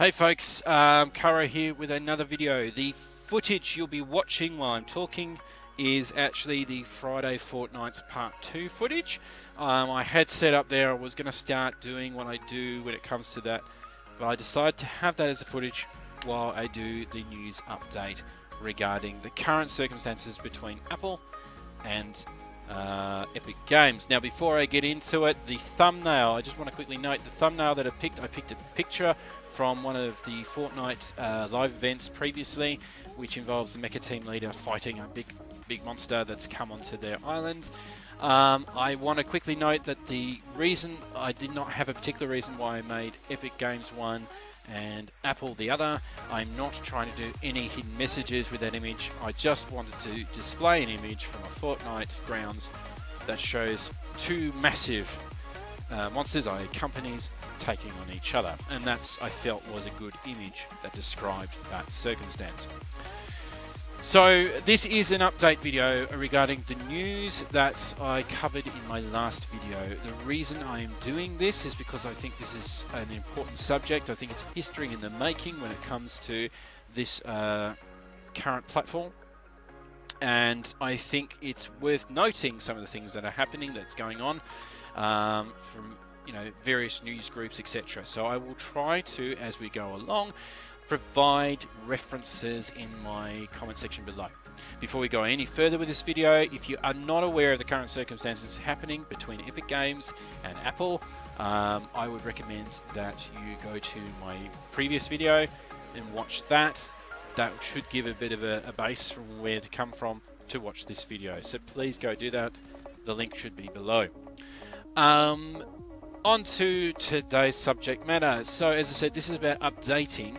Hey folks, Karo here with another video. The footage you'll be watching while I'm talking is actually the Friday Fortnite's Part 2 footage. I had set up there, I was going to start doing what I do when it comes to that, but I decided to have that as a footage while I do the news update regarding the current circumstances between Apple and Epic Games. Now before I get into it, the thumbnail, I just want to quickly note the thumbnail that I picked a picture from one of the Fortnite live events previously, which involves the mecha team leader fighting a big monster that's come onto their island. I want to quickly note that the reason I did not have a particular reason why I made Epic Games one and Apple the other. I'm not trying to do any hidden messages with that image. I just wanted to display an image from a Fortnite grounds that shows two massive monsters, i.e. companies, taking on each other, and that's, I felt, was a good image that described that circumstance. So this is an update video regarding the news that I covered in my last video. The reason I am doing this is because I think this is an important subject. I think it's history in the making when it comes to this current platform, and I think it's worth noting some of the things that are happening, that's going on from various news groups, etc. So I will try to, as we go along, provide references in my comment section below. Before we go any further with this video, if you are not aware of the current circumstances happening between Epic Games and Apple, I would recommend that you go to my previous video and watch that. That should give a bit of a base from where to come from to watch this video. So please go do that. The link should be below. On to today's subject matter. So as I said, this is about updating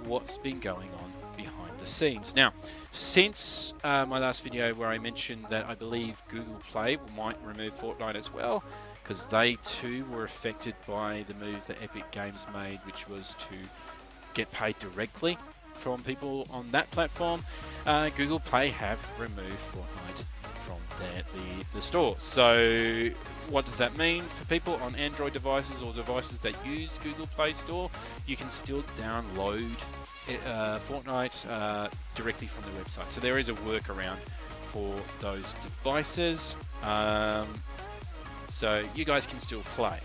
what's been going on behind the scenes. Now, since my last video where I mentioned that I believe Google Play might remove Fortnite as well, because they too were affected by the move that Epic Games made, which was to get paid directly from people on that platform, Google Play have removed Fortnite from the store. So what does that mean for people on Android devices or devices that use Google Play Store? You can still download Fortnite directly from the website. So there is a workaround for those devices. So you guys can still play.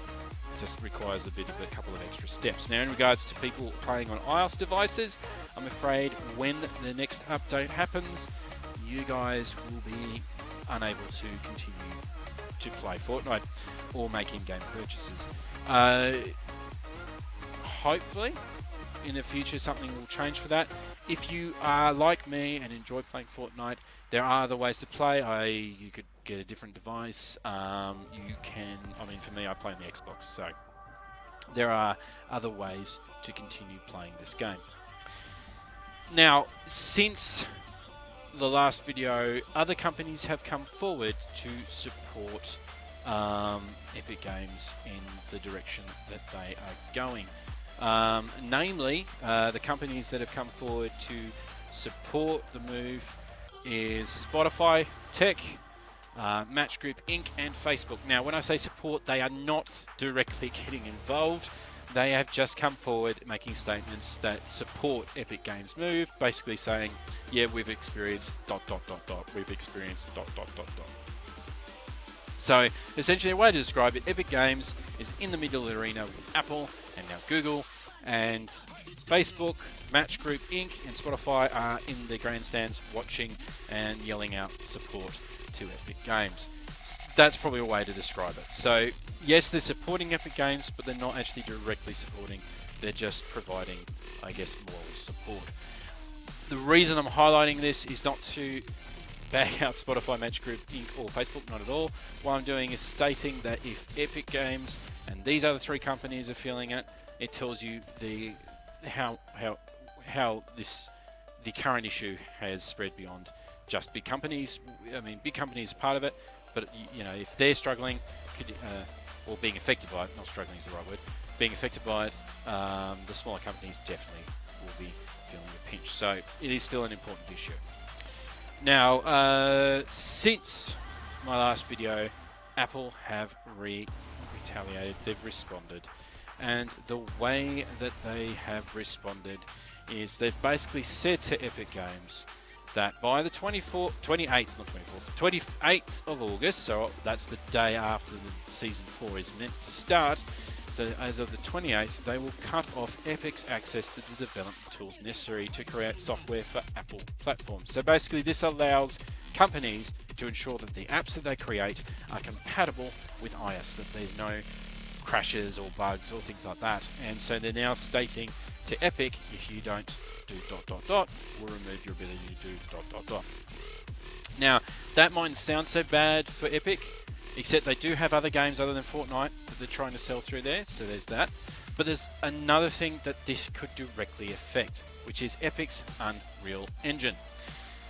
Just requires a couple of extra steps. Now, in regards to people playing on iOS devices, I'm afraid when the next update happens, you guys will be unable to continue to play Fortnite or make in-game purchases. Hopefully in the future something will change for that. If you are like me and enjoy playing Fortnite, there are other ways to play. You could get a different device. You can, for me, I play on the Xbox, so there are other ways to continue playing this game. Now, since the last video, other companies have come forward to support Epic Games in the direction that they are going. Namely, the companies that have come forward to support the move is Spotify, Tech, Match Group Inc. and Facebook. Now, when I say support, they are not directly getting involved. They have just come forward making statements that support Epic Games' move, basically saying, yeah, we've experienced ... we've experienced ... So, essentially, a way to describe it, Epic Games is in the middle arena with Apple and now Google, and Facebook, Match Group Inc. and Spotify are in the grandstands watching and yelling out support to Epic Games. That's probably a way to describe it. So, yes, they're supporting Epic Games, but they're not actually directly supporting. They're just providing, I guess, moral support. The reason I'm highlighting this is not to bag out Spotify, Match Group Inc. or Facebook, not at all. What I'm doing is stating that if Epic Games and these other three companies are feeling it, it tells you how the current issue has spread beyond just big companies. Big companies are part of it, but if they're struggling, or being affected by it, not struggling is the right word, being affected by it, the smaller companies definitely will be feeling the pinch. So it is still an important issue. Now, since my last video, Apple have retaliated. They've responded. And the way that they have responded is they've basically said to Epic Games that by the 28th of August, so that's the day after the Season 4 is meant to start, so as of the 28th, they will cut off Epic's access to the development tools necessary to create software for Apple platforms. So basically this allows companies to ensure that the apps that they create are compatible with iOS, that there's no crashes or bugs or things like that. And so they're now stating to Epic, if you don't do ... we'll remove your ability to do ... Now, that mightn't sound so bad for Epic, except they do have other games other than Fortnite that they're trying to sell through there, so there's that. But there's another thing that this could directly affect, which is Epic's Unreal Engine.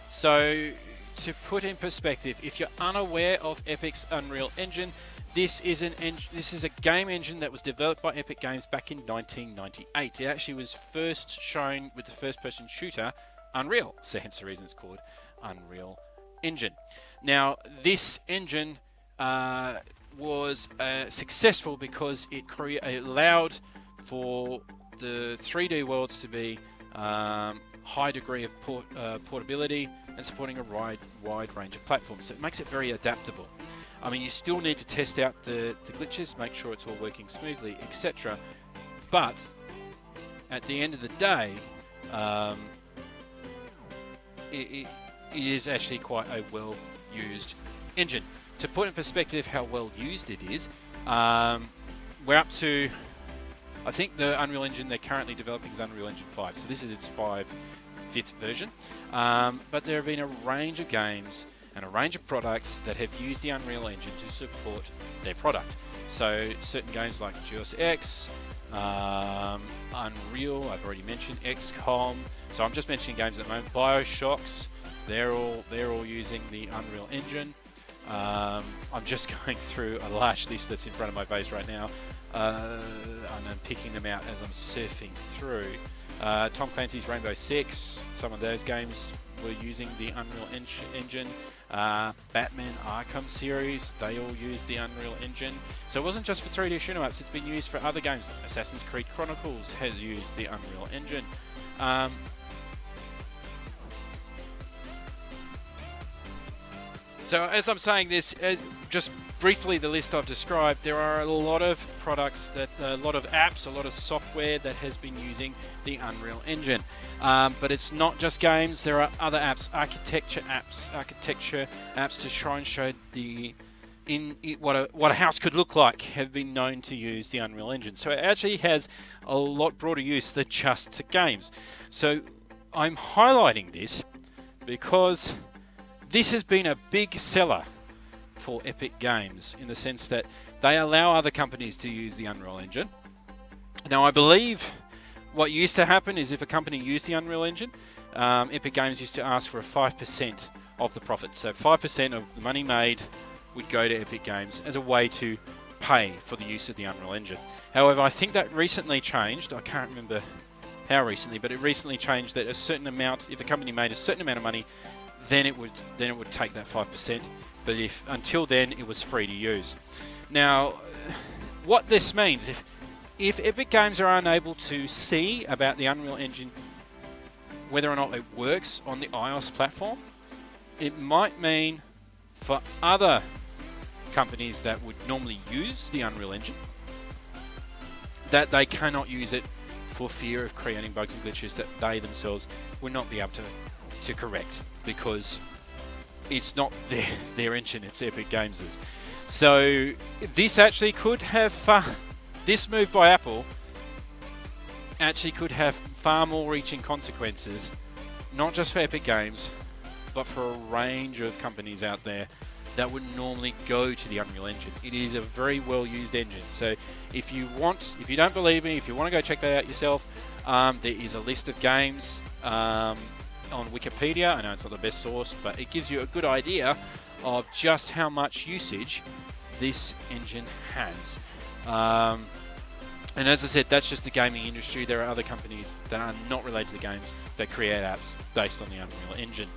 So, to put in perspective, if you're unaware of Epic's Unreal Engine, this is a game engine that was developed by Epic Games back in 1998. It actually was first shown with the first-person shooter Unreal, so hence the reason it's called Unreal Engine. Now, this engine was successful because it allowed for the 3D worlds to be high degree of portability and supporting a wide range of platforms. So it makes it very adaptable. I mean, you still need to test out the glitches, make sure it's all working smoothly, etc. But at the end of the day, it is actually quite a well-used engine. To put in perspective how well used it is, we're up to, I think the Unreal Engine they're currently developing is Unreal Engine 5, so this is its fifth version. But there have been a range of games and a range of products that have used the Unreal Engine to support their product. So certain games like Deus Ex, Unreal, I've already mentioned, XCOM. So I'm just mentioning games at the moment. BioShocks, they're all using the Unreal Engine. I'm just going through a large list that's in front of my face right now, and I'm picking them out as I'm surfing through. Tom Clancy's Rainbow Six, some of those games were using the Unreal Engine. Batman Arkham series, they all use the Unreal Engine. So it wasn't just for 3D shoot 'em ups, it's been used for other games. Assassin's Creed Chronicles has used the Unreal Engine. So as I'm saying this, just briefly the list I've described, there are a lot of products, a lot of apps, a lot of software that has been using the Unreal Engine. But it's not just games, there are other apps, architecture apps to try and show what a house could look like have been known to use the Unreal Engine. So it actually has a lot broader use than just to games. So I'm highlighting this because this has been a big seller for Epic Games in the sense that they allow other companies to use the Unreal Engine. Now, I believe what used to happen is if a company used the Unreal Engine, Epic Games used to ask for a 5% of the profit. So 5% of the money made would go to Epic Games as a way to pay for the use of the Unreal Engine. However, I think that recently changed. I can't remember how recently, but it recently changed that a certain amount, if a company made a certain amount of money, then it would take that 5%. But until then, it was free to use. Now, what this means, if Epic Games are unable to see about the Unreal Engine, whether or not it works on the iOS platform, it might mean for other companies that would normally use the Unreal Engine that they cannot use it for fear of creating bugs and glitches that they themselves would not be able to correct, because it's not their engine, it's Epic Games'. So this actually could have, this move by Apple actually could have far more reaching consequences, not just for Epic Games, but for a range of companies out there that would normally go to the Unreal Engine. It is a very well used engine. So if you don't believe me, if you want to go check that out yourself, there is a list of games on Wikipedia. I know it's not the best source, but it gives you a good idea of just how much usage this engine has. And as I said, that's just the gaming industry. There are other companies that are not related to the games that create apps based on the Unreal Engine.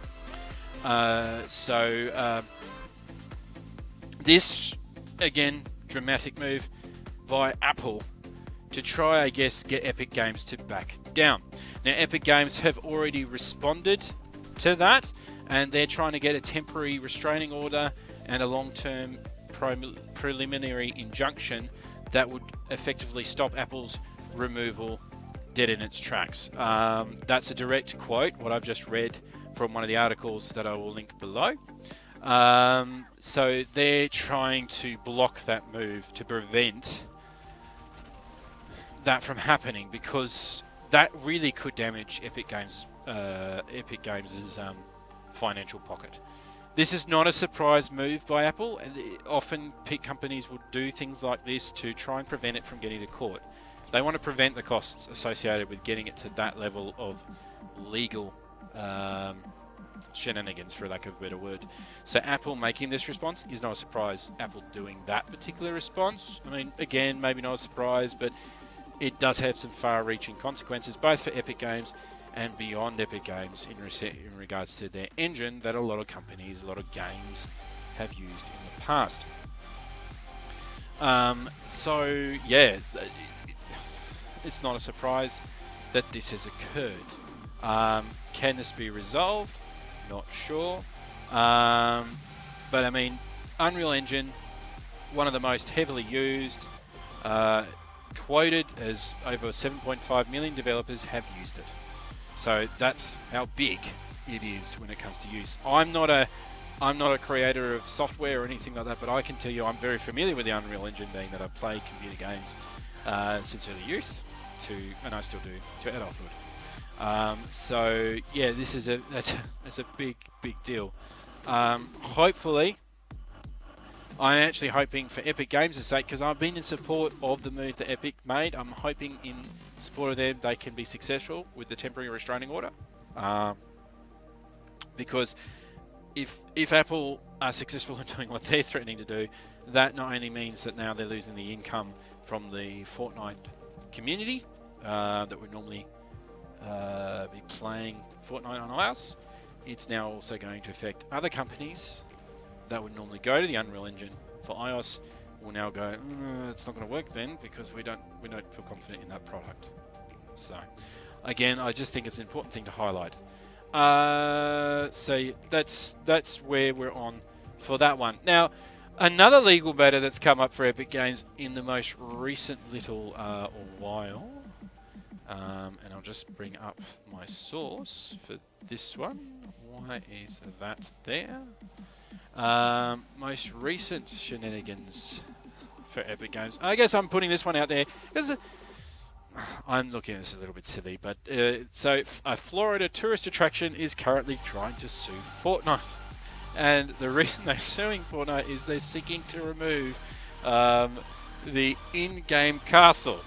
This, again, dramatic move by Apple to try, I guess, get Epic Games to back down. Now, Epic Games have already responded to that, and they're trying to get a temporary restraining order and a long-term preliminary injunction that would effectively stop Apple's removal dead in its tracks. That's a direct quote, what I've just read from one of the articles that I will link below. So they're trying to block that move to prevent that from happening, because that really could damage Epic Games' financial pocket. This is not a surprise move by Apple. Often companies will do things like this to try and prevent it from getting to court. They want to prevent the costs associated with getting it to that level of legal shenanigans, for lack of a better word. So Apple making this response is not a surprise. Apple doing that particular response, I mean, again, maybe not a surprise, but it does have some far-reaching consequences, both for Epic Games and beyond Epic Games in regards to their engine that a lot of companies, a lot of games have used in the past. So yeah, it's not a surprise that this has occurred. Can this be resolved? Not sure. But I mean, Unreal Engine, one of the most heavily used, quoted as over 7.5 million developers have used it. So that's how big it is when it comes to use. I'm not a creator of software or anything like that, but I can tell you I'm very familiar with the Unreal Engine, being that I've played computer games since early youth and I still do, to adulthood. So yeah, this is it's a big deal. Hopefully, I'm actually hoping for Epic Games' sake, because I've been in support of the move that Epic made. I'm hoping in support of them they can be successful with the temporary restraining order. Because if Apple are successful in doing what they're threatening to do, that not only means that now they're losing the income from the Fortnite community that would normally be playing Fortnite on iOS, it's now also going to affect other companies that would normally go to the Unreal Engine for iOS. Will now go, it's not going to work then, because we don't feel confident in that product. So again, I just think it's an important thing to highlight. So that's where we're on for that one. Now, another legal matter that's come up for Epic Games in the most recent little while, and I'll just bring up my source for this one. Why is that there? Most recent shenanigans for Epic Games. I guess I'm putting this one out there because I'm looking at this a little bit silly, but so a Florida tourist attraction is currently trying to sue Fortnite, and the reason they're suing Fortnite is they're seeking to remove the in-game castle.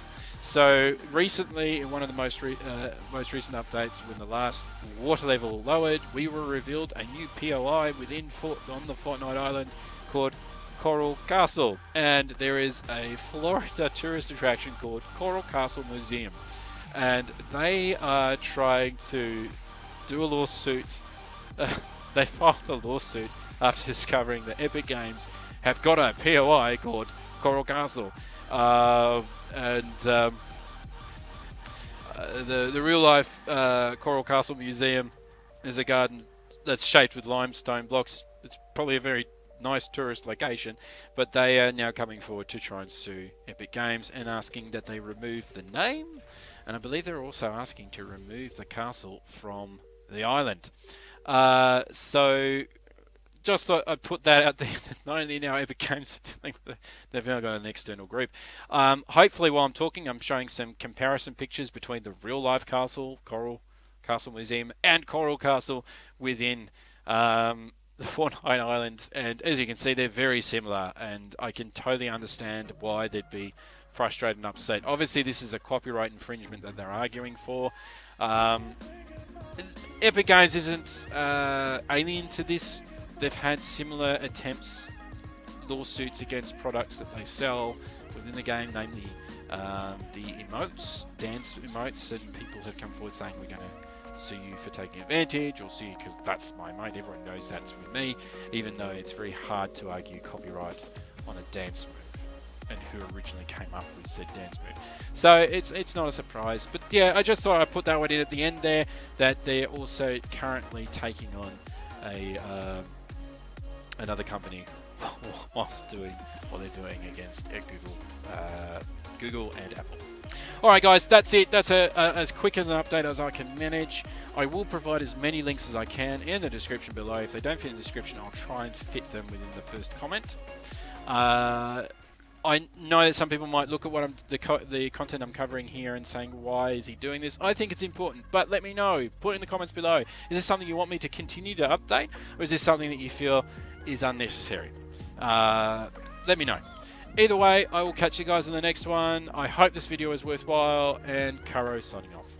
So recently, in one of the most recent updates, when the last water level lowered, we were revealed a new POI on the Fortnite island called Coral Castle, and there is a Florida tourist attraction called Coral Castle Museum, and they are trying to do a lawsuit. They filed a lawsuit after discovering that Epic Games have got a POI called Coral Castle. The real life Coral Castle Museum is a garden that's shaped with limestone blocks. It's probably a very nice tourist location, but they are now coming forward to try and sue Epic Games and asking that they remove the name, and I believe they're also asking to remove the castle from the island. So just thought I'd put that out there. Not only now Epic Games, they've now got an external group. Hopefully, while I'm talking, I'm showing some comparison pictures between the real-life castle, Coral Castle Museum, and Coral Castle within the Fortnite Island. And as you can see, they're very similar, and I can totally understand why they'd be frustrated and upset. Obviously, this is a copyright infringement that they're arguing for. Epic Games isn't alien to this. They've had similar attempts, lawsuits against products that they sell within the game, namely the emotes, dance emotes, and people have come forward saying we're going to sue you for taking advantage, or sue you because that's my emote. Everyone knows that's with me, even though it's very hard to argue copyright on a dance move. and who originally came up with said dance move. So it's not a surprise. But yeah, I just thought I'd put that one in at the end there, that they're also currently taking on a another company whilst doing what they're doing against Google and Apple. Alright guys, that's it. That's as quick as an update as I can manage. I will provide as many links as I can in the description below. If they don't fit in the description, I'll try and fit them within the first comment. I know that some people might look at what the content I'm covering here and saying, why is he doing this? I think it's important, but let me know. Put it in the comments below. Is this something you want me to continue to update, or is this something that you feel is unnecessary? Let me know. Either way, I will catch you guys in the next one. I hope this video is worthwhile, and Karo signing off.